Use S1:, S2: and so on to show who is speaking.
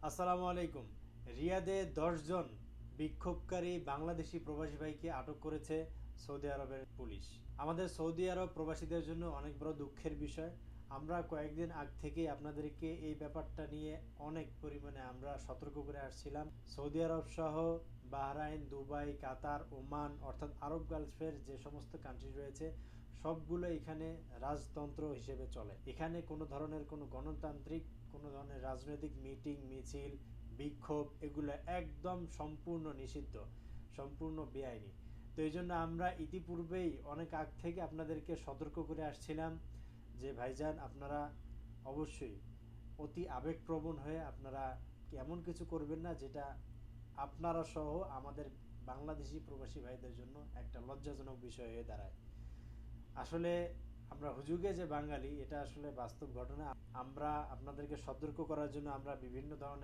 S1: আসসালামু আলাইকুম। রিয়াদে ১০ জন বিক্ষোভকারী বাংলাদেশি প্রবাসী ভাইকে আটক করেছে সৌদি আরবের পুলিশ। আমাদের সৌদি আরব প্রবাসীদের জন্য অনেক বড় দুঃখের বিষয়। আমরা কয়েকদিন আগ থেকেই আপনাদেরকে এই ব্যাপারটা নিয়ে অনেক পরিমাণে আমরা সতর্ক করে আসছিলাম। সৌদি আরব সহ বাহরাইন, দুবাই, কাতার, ওমান অর্থাৎ আরব গালফের যে সমস্ত কান্ট্রি রয়েছে সবগুলো এখানে রাজতন্ত্র হিসেবে চলে। এখানে কোনো ধরনের কোনো গণতান্ত্রিক কোনো ধরনের রাজনৈতিক মিটিং, মিছিল, বিক্ষোভ এগুলো একদম সম্পূর্ণ নিষিদ্ধ, সম্পূর্ণ বেআইনি। তো এই জন্য আমরা ইতিপূর্বেই অনেক আগ থেকে আপনাদেরকে সতর্ক করে আসছিলাম যে ভাইজান আপনারা অবশ্যই অতি আবেগপ্রবণ হয়ে আপনারা এমন কিছু করবেন না যেটা আপনারা সহ আমাদের বাংলাদেশি প্রবাসী ভাইদের জন্য একটা লজ্জাজনক বিষয় হয়ে দাঁড়ায়। আসলে আমরা হুজুগে যে বাঙালি এটা আসলে বাস্তব ঘটনা। আমরা আপনাদেরকে সতর্ক করার জন্য আমরা বিভিন্ন ধরনের